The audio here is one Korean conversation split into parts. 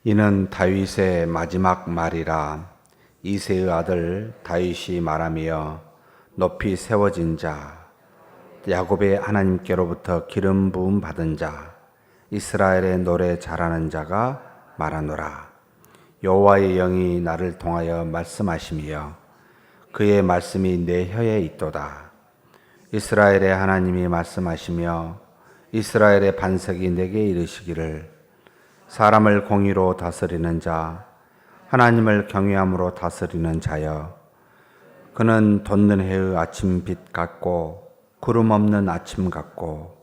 이는 다윗의 마지막 말이라. 이새의 아들 다윗이 말하며 높이 세워진 자, 야곱의 하나님께로부터 기름 부음 받은 자, 이스라엘의 노래 잘하는 자가 말하노라. 여호와의 영이 나를 통하여 말씀하시며 그의 말씀이 내 혀에 있도다. 이스라엘의 하나님이 말씀하시며 이스라엘의 반석이 내게 이르시기를, 사람을 공의로 다스리는 자, 하나님을 경외함으로 다스리는 자여, 그는 돋는 해의 아침빛 같고 구름 없는 아침 같고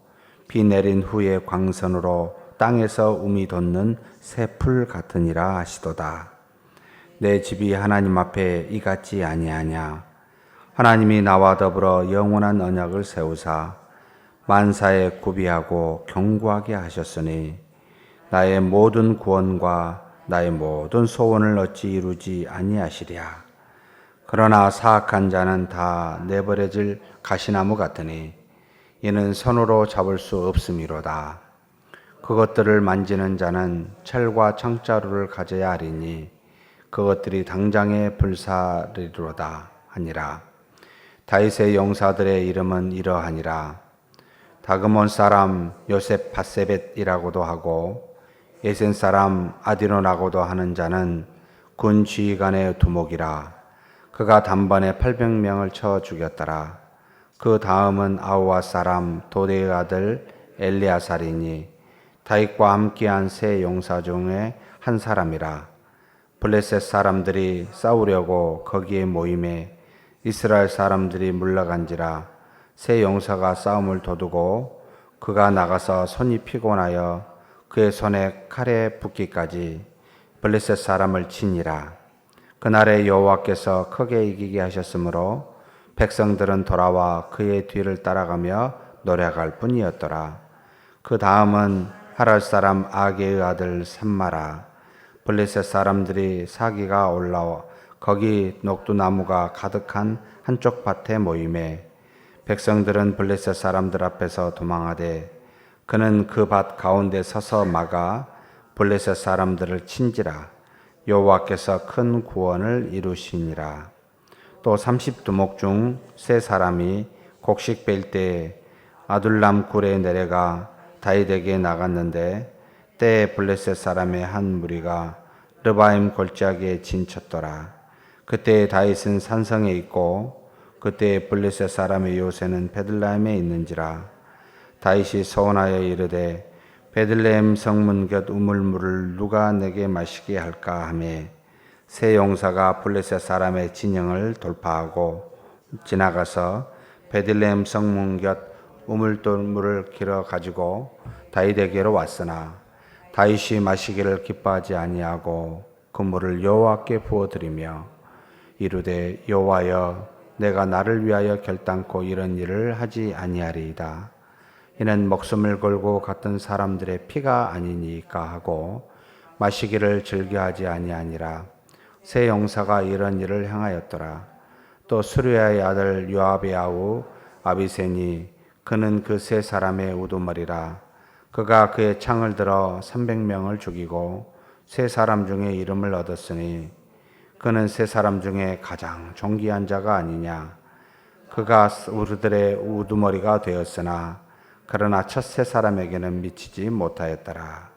비 내린 후에 광선으로 땅에서 움이 돋는 새 풀 같으니라 하시도다. 내 집이 하나님 앞에 이같지 아니하냐. 하나님이 나와 더불어 영원한 언약을 세우사 만사에 구비하고 견고하게 하셨으니 나의 모든 구원과 나의 모든 소원을 어찌 이루지 아니하시랴. 그러나 사악한 자는 다 내버려질 가시나무 같으니 이는 손으로 잡을 수 없음이로다. 그것들을 만지는 자는 철과 창자루를 가져야 하리니 그것들이 당장에 불사르리로다 하니라. 다윗의 용사들의 이름은 이러하니라. 다그몬 사람 요셉 바세벳이라고도 하고 예센 사람 아디노라고도 하는 자는 군 지휘관의 두목이라. 그가 단번에 800명을 쳐 죽였더라. 그 다음은 아우아 사람 도대의 아들 엘리아살이니 다윗과 함께한 세 용사 중에 한 사람이라. 블레셋 사람들이 싸우려고 거기에 모임에 이스라엘 사람들이 물러간지라. 세 용사가 싸움을 도두고 그가 나가서 손이 피곤하여 그의 손에 칼에 붙기까지 블레셋 사람을 치니라. 그날에 여호와께서 크게 이기게 하셨으므로 백성들은 돌아와 그의 뒤를 따라가며 노래할 뿐이었더라. 그 다음은 하랄 사람 아게의 아들 삼마라. 블레셋 사람들이 사기가 올라와 거기 녹두나무가 가득한 한쪽 밭에 모임에 백성들은 블레셋 사람들 앞에서 도망하되 그는 그 밭 가운데 서서 막아 블레셋 사람들을 친지라. 여호와께서 큰 구원을 이루시니라. 또 30두목 중 세 사람이 곡식 뺄 때에 아둘람 굴에 내려가 다윗에게 나갔는데 때에 블레셋 사람의 한 무리가 르바임 골짜기에 진쳤더라. 그때 다윗은 산성에 있고 그때 블레셋 사람의 요새는 베들레헴에 있는지라. 다윗이 서원하여 이르되 베들레헴 성문 곁 우물물을 누가 내게 마시게 할까 하매 세 용사가 블레셋 사람의 진영을 돌파하고 지나가서 베들레헴 성문 곁 우물돌물을 길어 가지고 다윗에게로 왔으나 다윗이 마시기를 기뻐하지 아니하고 그 물을 여호와께 부어드리며 이르되 여호와여, 내가 나를 위하여 결단코 이런 일을 하지 아니하리이다. 이는 목숨을 걸고 갔던 사람들의 피가 아니니까 하고 마시기를 즐겨하지 아니하니라. 세 용사가 이런 일을 행하였더라. 또 수르야의 아들 요압의 아우 아비세니 그는 그 세 사람의 우두머리라. 그가 그의 창을 들어 300명을 죽이고 세 사람 중에 이름을 얻었으니 그는 세 사람 중에 가장 존귀한 자가 아니냐. 그가 우리들의 우두머리가 되었으나 그러나 첫 세 사람에게는 미치지 못하였더라.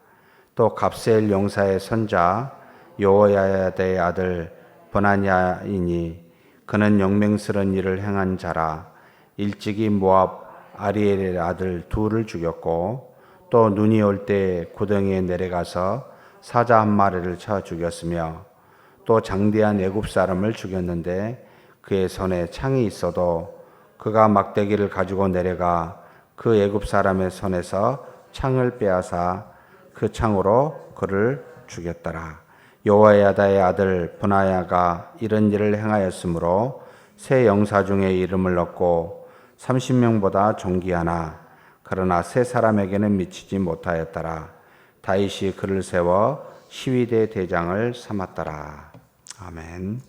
또 갑세엘 용사의 손자 여호야다의 아들 버나냐이니 그는 용맹스러운 일을 행한 자라. 일찍이 모압 아리엘의 아들 둘을 죽였고 또 눈이 올 때 구덩이에 내려가서 사자 한 마리를 쳐 죽였으며 또 장대한 애굽 사람을 죽였는데 그의 손에 창이 있어도 그가 막대기를 가지고 내려가 그 애굽 사람의 손에서 창을 빼앗아 그 창으로 그를 죽였더라. 여호야다의 아들 브나야가 이런 일을 행하였으므로 세 영사 중에 이름을 얻고 30명보다 존귀하나 그러나 세 사람에게는 미치지 못하였더라. 다윗이 그를 세워 시위대 대장을 삼았더라. 아멘.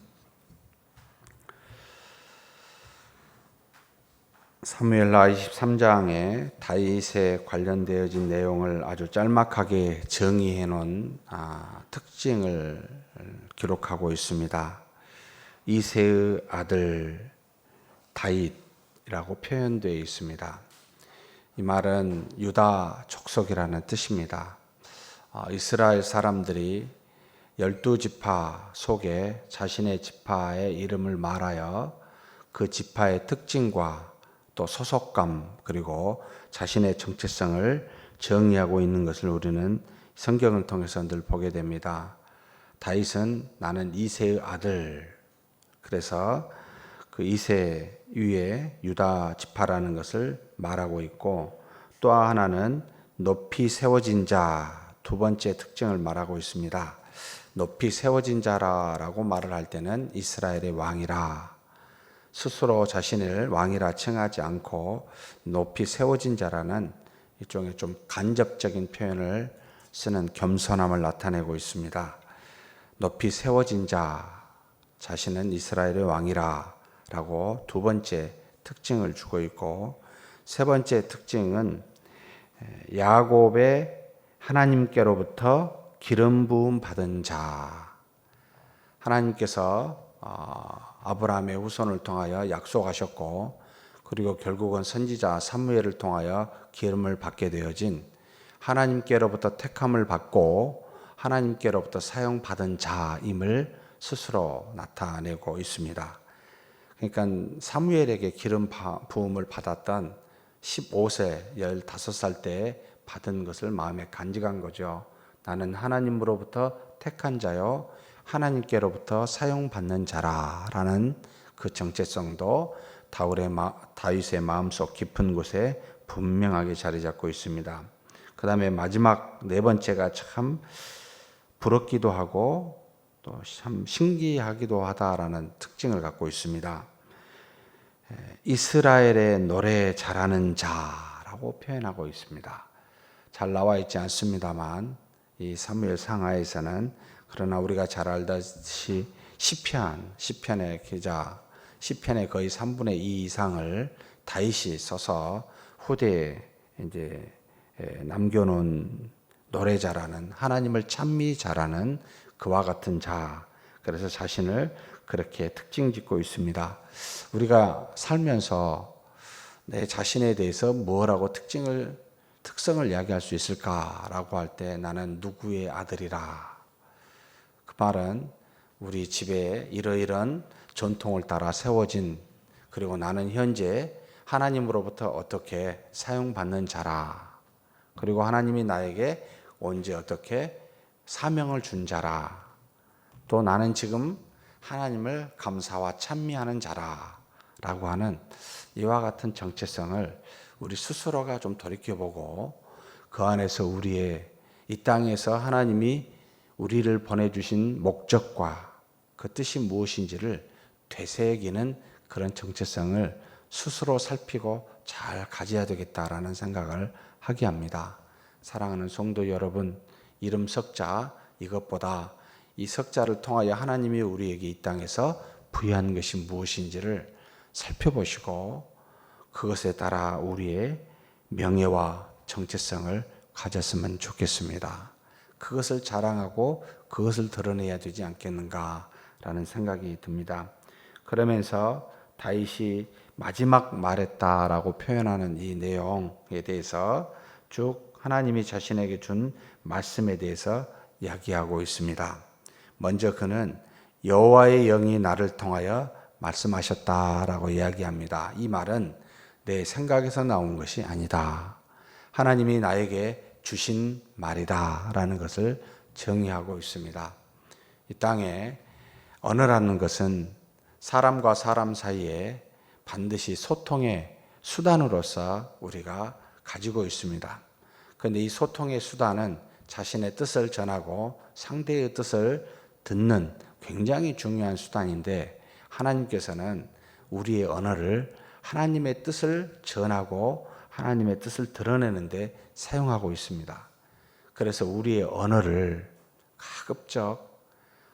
사무엘하 23장에 다윗에 관련되어진 내용을 아주 짤막하게 정의해 놓은 특징을 기록하고 있습니다. 이새의 아들 다윗이라고 표현되어 있습니다. 이 말은 유다 족속이라는 뜻입니다. 이스라엘 사람들이 12지파 속에 자신의 지파의 이름을 말하여 그 지파의 특징과 또 소속감 그리고 자신의 정체성을 정의하고 있는 것을 우리는 성경을 통해서 늘 보게 됩니다. 다윗은 나는 이새의 아들, 그래서 그 이새 위에 유다 지파라는 것을 말하고 있고, 또 하나는 높이 세워진 자, 두 번째 특징을 말하고 있습니다. 높이 세워진 자라고 말을 할 때는 이스라엘의 왕이라, 스스로 자신을 왕이라 칭하지 않고 높이 세워진 자라는 일종의 좀 간접적인 표현을 쓰는 겸손함을 나타내고 있습니다. 높이 세워진 자, 자신은 이스라엘의 왕이라 라고 두 번째 특징을 주고 있고, 세 번째 특징은 야곱의 하나님께로부터 기름 부음 받은 자. 하나님께서 아브라함의 후손을 통하여 약속하셨고, 그리고 결국은 선지자 사무엘을 통하여 기름을 받게 되어진 하나님께로부터 택함을 받고 하나님께로부터 사용받은 자임을 스스로 나타내고 있습니다. 그러니까 사무엘에게 기름 부음을 받았던 15세, 15살 때 받은 것을 마음에 간직한 거죠. 나는 하나님으로부터 택한 자요, 하나님께로부터 사용받는 자라라는 그 정체성도 다윗의 마음속 깊은 곳에 분명하게 자리 잡고 있습니다. 그 다음에 마지막 네 번째가 참 부럽기도 하고 또 참 신기하기도 하다라는 특징을 갖고 있습니다. 이스라엘의 노래 잘하는 자라고 표현하고 있습니다. 잘 나와 있지 않습니다만 이 사무엘 상하에서는, 그러나 우리가 잘 알다시피 시편의 기자, 시편의 거의 3분의 2 이상을 다윗이 써서 후대에 이제 남겨놓은 노래 잘하는, 하나님을 찬미 잘하는 그와 같은 자, 그래서 자신을 그렇게 특징 짓고 있습니다. 우리가 살면서 내 자신에 대해서 뭐라고 특성을 이야기할 수 있을까라고 할 때 나는 누구의 아들이라. 그 말은 우리 집에 이러이러한 전통을 따라 세워진, 그리고 나는 현재 하나님으로부터 어떻게 사용받는 자라. 그리고 하나님이 나에게 언제 어떻게 사명을 준 자라. 또 나는 지금 하나님을 감사와 찬미하는 자라라고 하는 이와 같은 정체성을 우리 스스로가 좀 돌이켜보고, 그 안에서 우리의 이 땅에서 하나님이 우리를 보내주신 목적과 그 뜻이 무엇인지를 되새기는 그런 정체성을 스스로 살피고 잘 가져야 되겠다라는 생각을 하게 합니다. 사랑하는 성도 여러분, 이름 석자, 이것보다 이 석자를 통하여 하나님이 우리에게 이 땅에서 부여한 것이 무엇인지를 살펴보시고 그것에 따라 우리의 명예와 정체성을 가졌으면 좋겠습니다. 그것을 자랑하고 그것을 드러내야 되지 않겠는가라는 생각이 듭니다. 그러면서 다윗이 마지막 말했다라고 표현하는 이 내용에 대해서 쭉 하나님이 자신에게 준 말씀에 대해서 이야기하고 있습니다. 먼저 그는 여호와의 영이 나를 통하여 말씀하셨다라고 이야기합니다. 이 말은 내 생각에서 나온 것이 아니다. 하나님이 나에게 주신 말이다라는 것을 정의하고 있습니다. 이 땅에 언어라는 것은 사람과 사람 사이에 반드시 소통의 수단으로서 우리가 가지고 있습니다. 그런데 이 소통의 수단은 자신의 뜻을 전하고 상대의 뜻을 듣는 굉장히 중요한 수단인데, 하나님께서는 우리의 언어를 하나님의 뜻을 전하고 하나님의 뜻을 드러내는데 사용하고 있습니다. 그래서 우리의 언어를 가급적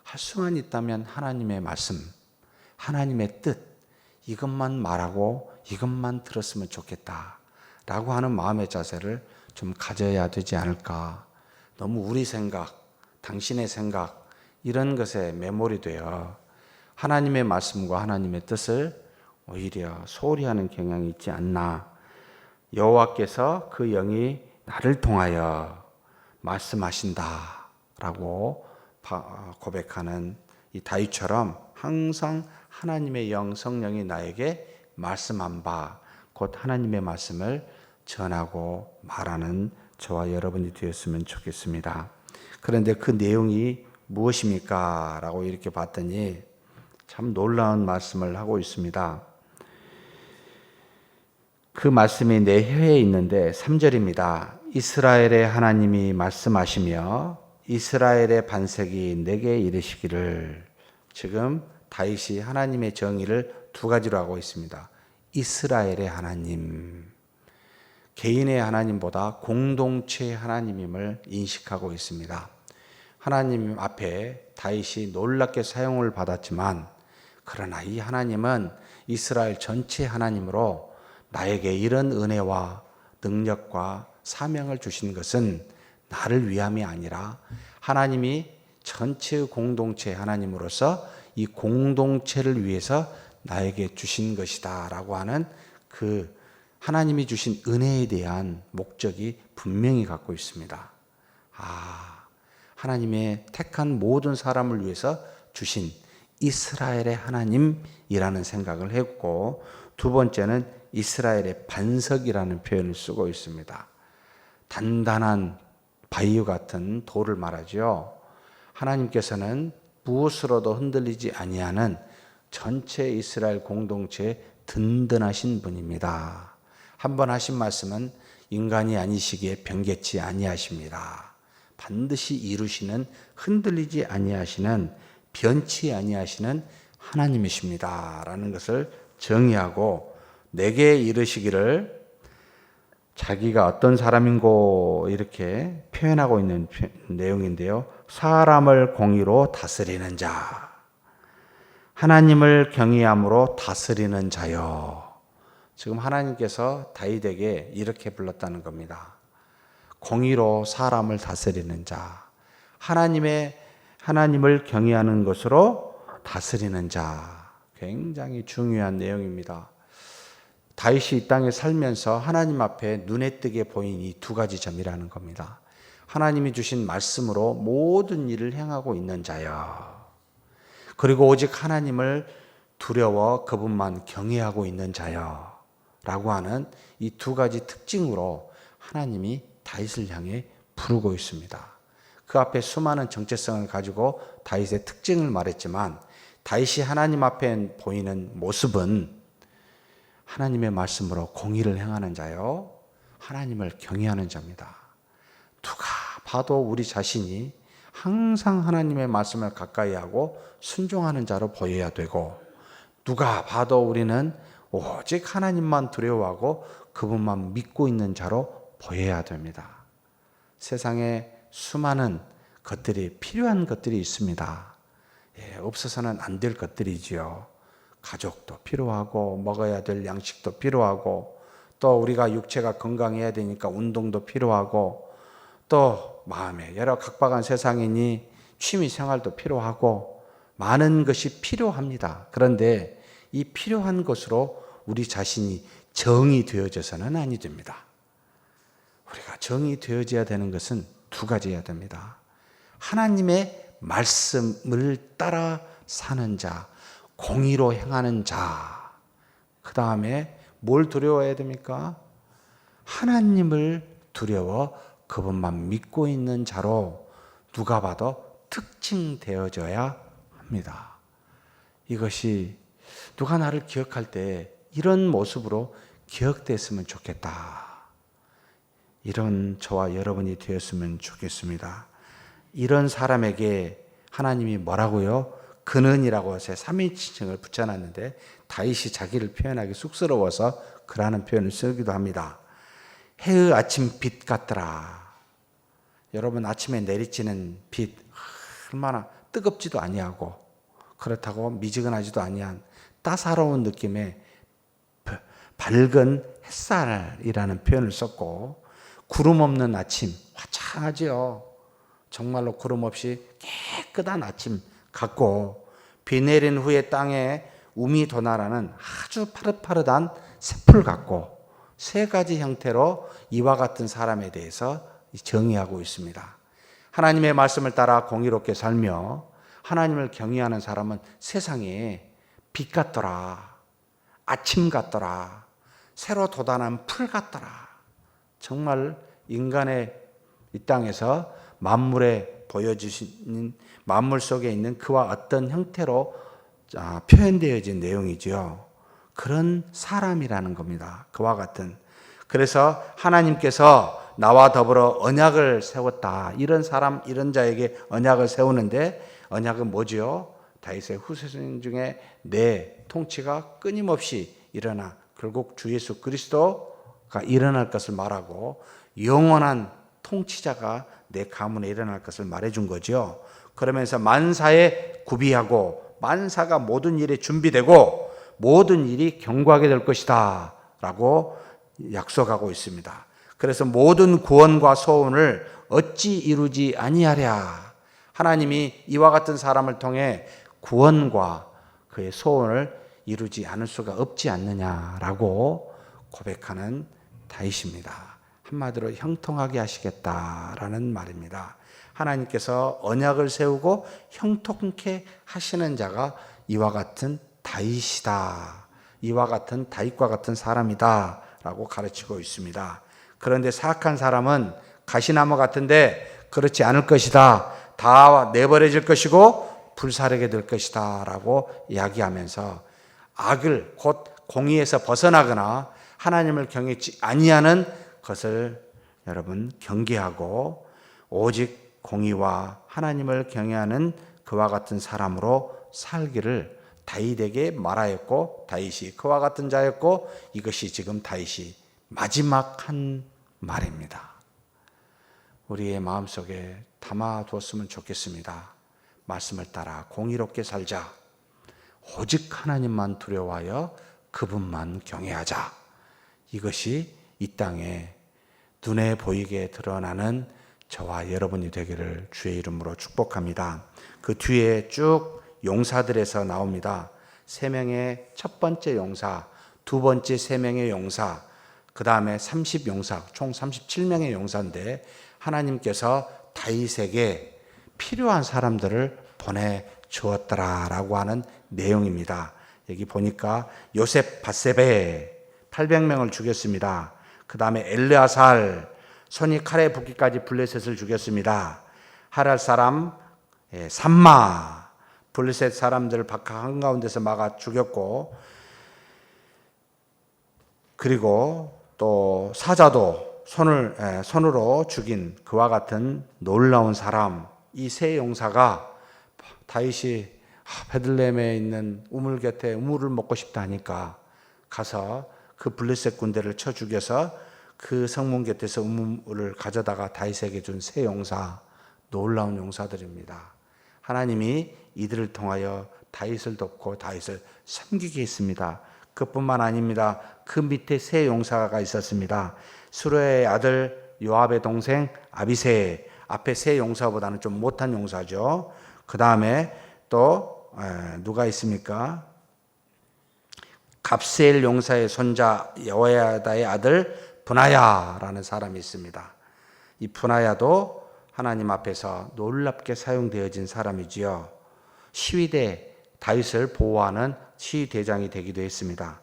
할 수만 있다면 하나님의 말씀, 하나님의 뜻, 이것만 말하고 이것만 들었으면 좋겠다 라고 하는 마음의 자세를 좀 가져야 되지 않을까. 너무 우리 생각, 당신의 생각 이런 것에 매몰이 되어 하나님의 말씀과 하나님의 뜻을 오히려 소홀히 하는 경향이 있지 않나. 여호와께서 그 영이 나를 통하여 말씀하신다 라고 고백하는 이 다윗처럼 항상 하나님의 영 성령이 나에게 말씀한 바 곧 하나님의 말씀을 전하고 말하는 저와 여러분이 되었으면 좋겠습니다. 그런데 그 내용이 무엇입니까? 라고 이렇게 봤더니 참 놀라운 말씀을 하고 있습니다. 그 말씀이 내 혀에 있는데 3절입니다. 이스라엘의 하나님이 말씀하시며 이스라엘의 반석이 내게 이르시기를. 지금 다윗이 하나님의 정의를 두 가지로 하고 있습니다. 이스라엘의 하나님, 개인의 하나님보다 공동체의 하나님임을 인식하고 있습니다. 하나님 앞에 다윗이 놀랍게 사용을 받았지만 그러나 이 하나님은 이스라엘 전체 하나님으로 나에게 이런 은혜와 능력과 사명을 주신 것은 나를 위함이 아니라 하나님이 전체의 공동체 하나님으로서 이 공동체를 위해서 나에게 주신 것이다 라고 하는 그 하나님이 주신 은혜에 대한 목적이 분명히 갖고 있습니다. 하나님의 택한 모든 사람을 위해서 주신 이스라엘의 하나님이라는 생각을 했고, 두 번째는 이스라엘의 반석이라는 표현을 쓰고 있습니다. 단단한 바위 같은 돌을 말하죠. 하나님께서는 무엇으로도 흔들리지 아니하는 전체 이스라엘 공동체의 든든하신 분입니다. 한번 하신 말씀은 인간이 아니시기에 변개치 아니하십니다. 반드시 이루시는, 흔들리지 아니하시는, 변치 아니하시는 하나님이십니다 라는 것을 정의하고, 내게 이르시기를 자기가 어떤 사람인고 이렇게 표현하고 있는 내용인데요. 사람을 공의로 다스리는 자, 하나님을 경외함으로 다스리는 자요. 지금 하나님께서 다윗에게 이렇게 불렀다는 겁니다. 공의로 사람을 다스리는 자, 하나님을 경외하는 것으로 다스리는 자. 굉장히 중요한 내용입니다. 다윗이 이 땅에 살면서 하나님 앞에 눈에 띄게 보인 이 두 가지 점이라는 겁니다. 하나님이 주신 말씀으로 모든 일을 행하고 있는 자여, 그리고 오직 하나님을 두려워 그분만 경외하고 있는 자여 라고 하는 이 두 가지 특징으로 하나님이 다윗을 향해 부르고 있습니다. 그 앞에 수많은 정체성을 가지고 다윗의 특징을 말했지만, 다윗이 하나님 앞에 보이는 모습은 하나님의 말씀으로 공의를 행하는 자요, 하나님을 경외하는 자입니다. 누가 봐도 우리 자신이 항상 하나님의 말씀을 가까이 하고 순종하는 자로 보여야 되고, 누가 봐도 우리는 오직 하나님만 두려워하고 그분만 믿고 있는 자로 보여야 됩니다. 세상에 수많은 것들이, 필요한 것들이 있습니다. 없어서는 안 될 것들이지요. 가족도 필요하고, 먹어야 될 양식도 필요하고, 또 우리가 육체가 건강해야 되니까 운동도 필요하고, 또 마음에 여러 각박한 세상이니 취미 생활도 필요하고, 많은 것이 필요합니다. 그런데 이 필요한 것으로 우리 자신이 정이 되어져서는 아니 됩니다. 우리가 정이 되어져야 되는 것은 두 가지여야 됩니다. 하나님의 말씀을 따라 사는 자, 공의로 행하는 자. 그 다음에 뭘 두려워해야 됩니까? 하나님을 두려워 그분만 믿고 있는 자로 누가 봐도 특징되어져야 합니다. 이것이 누가 나를 기억할 때 이런 모습으로 기억됐으면 좋겠다, 이런 저와 여러분이 되었으면 좋겠습니다. 이런 사람에게 하나님이 뭐라고요? 근은이라고 해서 3인칭을 붙여놨는데, 다윗이 자기를 표현하기 쑥스러워서 그라는 표현을 쓰기도 합니다. 해의 아침 빛 같더라. 여러분, 아침에 내리치는 빛 얼마나 뜨겁지도 아니하고 그렇다고 미지근하지도 아니한 따사로운 느낌의 밝은 햇살이라는 표현을 썼고, 구름 없는 아침, 화창하지요. 정말로 구름 없이 깨끗한 아침 같고, 비 내린 후에 땅에 우미 도나라는 아주 파릇파릇한 새풀 같고, 세 가지 형태로 이와 같은 사람에 대해서 정의하고 있습니다. 하나님의 말씀을 따라 공의롭게 살며 하나님을 경외하는 사람은 세상에 빛 같더라, 아침 같더라, 새로 돋아난 풀 같더라. 정말 인간의 이 땅에서 만물에 보여주시는, 만물 속에 있는 그와 어떤 형태로 표현되어진 내용이지요. 그런 사람이라는 겁니다. 그와 같은. 그래서 하나님께서 나와 더불어 언약을 세웠다. 이런 사람, 이런 자에게 언약을 세우는데, 언약은 뭐지요? 다윗의 후손 중에 내 통치가 끊임없이 일어나 결국 주 예수 그리스도가 일어날 것을 말하고, 영원한 통치자가 내 가문에 일어날 것을 말해준 거죠. 그러면서 만사에 구비하고 만사가 모든 일에 준비되고 모든 일이 경고하게 될 것이다 라고 약속하고 있습니다. 그래서 모든 구원과 소원을 어찌 이루지 아니하랴. 하나님이 이와 같은 사람을 통해 구원과 그의 소원을 이루지 않을 수가 없지 않느냐라고 고백하는 다윗입니다. 한마디로 형통하게 하시겠다라는 말입니다. 하나님께서 언약을 세우고 형통케 하시는 자가 이와 같은 다윗이다. 이와 같은 다윗과 같은 사람이다 라고 가르치고 있습니다. 그런데 사악한 사람은 가시나무 같은데 그렇지 않을 것이다. 다 내버려질 것이고 불사르게 될 것이다 라고 이야기하면서 악을, 곧 공의에서 벗어나거나 하나님을 경외치 아니하는 것을 여러분 경계하고 오직 공의와 하나님을 경외하는 그와 같은 사람으로 살기를 다윗에게 말하였고, 다윗이 그와 같은 자였고, 이것이 지금 다윗이 마지막 한 말입니다. 우리의 마음속에 담아두었으면 좋겠습니다. 말씀을 따라 공의롭게 살자. 오직 하나님만 두려워하여 그분만 경외하자. 이것이 이 땅에 눈에 보이게 드러나는 저와 여러분이 되기를 주의 이름으로 축복합니다. 그 뒤에 쭉 용사들에서 나옵니다. 3명의 첫 번째 용사, 두 번째 3명의 용사, 그 다음에 30용사, 총 37명의 용사인데 하나님께서 다윗에게 필요한 사람들을 보내주었더라라고 하는 내용입니다. 여기 보니까 요셉 밧세베 800명을 죽였습니다. 그 다음에 엘르아살 손이 칼에 붓기까지 블레셋을 죽였습니다. 하랄 사람 삼마 블레셋 사람들을 바깥 한가운데서 막아 죽였고, 그리고 또 사자도 손으로 죽인 그와 같은 놀라운 사람, 이 세 용사가 다윗이 베들레헴에 있는 우물 곁에 우물을 먹고 싶다 하니까 가서 그 블레셋 군대를 쳐 죽여서 그 성문 곁에서 우물을 가져다가 다윗에게 준 세 용사, 놀라운 용사들입니다. 하나님이 이들을 통하여 다윗을 돕고 다윗을 섬기게 했습니다. 그뿐만 아닙니다. 그 밑에 세 용사가 있었습니다. 수르의 아들 요압의 동생 아비세, 앞에 세 용사보다는 좀 못한 용사죠. 그 다음에 또 누가 있습니까? 갑세엘 용사의 손자 여호야다의 아들 브나야라는 사람이 있습니다. 이 브나야도 하나님 앞에서 놀랍게 사용되어진 사람이지요. 시위대 다윗을 보호하는 시위대장이 되기도 했습니다.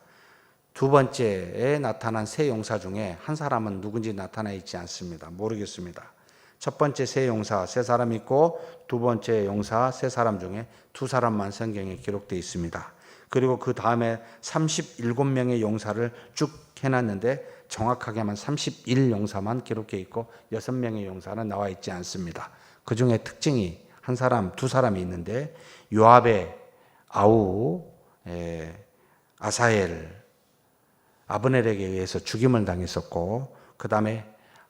두 번째에 나타난 세 용사 중에 한 사람은 누군지 나타나 있지 않습니다. 모르겠습니다. 첫 번째 세 용사 세 사람 있고 두 번째 용사 세 사람 중에 두 사람만 성경에 기록되어 있습니다. 그리고 그 다음에 37명의 용사를 쭉 해놨는데 정확하게만 31용사만 기록되어 있고 6명의 용사는 나와 있지 않습니다. 그 중에 특징이 한 사람, 두 사람이 있는데 요압의 아우 아사엘, 아브넬에게 의해서 죽임을 당했었고, 그 다음에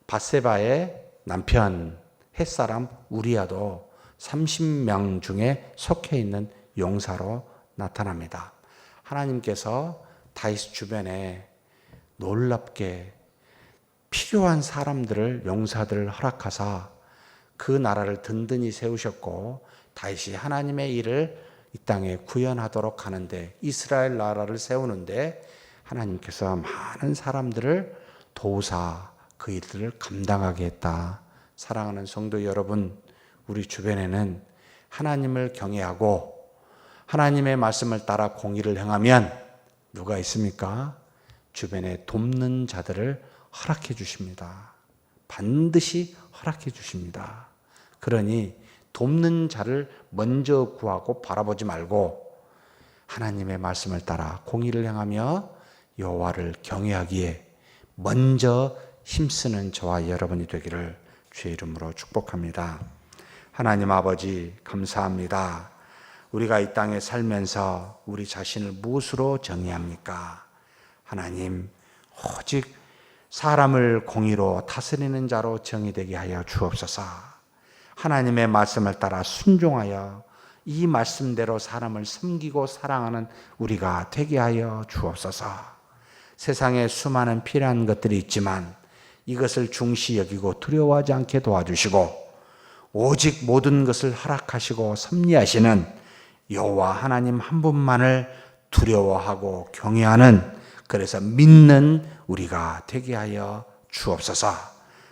밧세바의 남편 햇사람 우리아도 30명 중에 속해 있는 용사로 나타납니다. 하나님께서 다윗 주변에 놀랍게 필요한 사람들을, 용사들을 허락하사 그 나라를 든든히 세우셨고, 다윗이 하나님의 일을 이 땅에 구현하도록 하는데, 이스라엘 나라를 세우는데 하나님께서 많은 사람들을 도우사 그 일들을 감당하게 했다. 사랑하는 성도 여러분, 우리 주변에는 하나님을 경외하고 하나님의 말씀을 따라 공의를 행하면 누가 있습니까? 주변에 돕는 자들을 허락해 주십니다. 반드시 허락해 주십니다. 그러니 돕는 자를 먼저 구하고 바라보지 말고 하나님의 말씀을 따라 공의를 행하며 여호와를 경외하기에 먼저 힘쓰는 저와 여러분이 되기를 주의 이름으로 축복합니다. 하나님 아버지, 감사합니다. 우리가 이 땅에 살면서 우리 자신을 무엇으로 정의합니까? 하나님, 오직 사람을 공의로 다스리는 자로 정의되게 하여 주옵소서. 하나님의 말씀을 따라 순종하여 이 말씀대로 사람을 섬기고 사랑하는 우리가 되게 하여 주옵소서. 세상에 수많은 필요한 것들이 있지만 이것을 중시 여기고 두려워하지 않게 도와주시고, 오직 모든 것을 허락하시고 섭리하시는 여호와 하나님 한 분만을 두려워하고 경외하는, 그래서 믿는 우리가 되게 하여 주옵소서.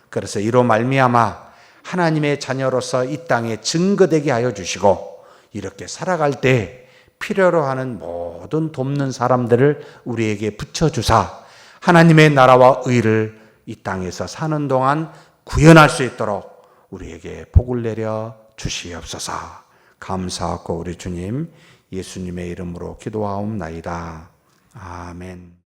그래서 이로 말미암아 하나님의 자녀로서 이 땅에 증거되게 하여 주시고, 이렇게 살아갈 때 필요로 하는 모든 돕는 사람들을 우리에게 붙여주사 하나님의 나라와 의를 이 땅에서 사는 동안 구현할 수 있도록 우리에게 복을 내려 주시옵소서. 감사하고 우리 주님 예수님의 이름으로 기도하옵나이다. 아멘.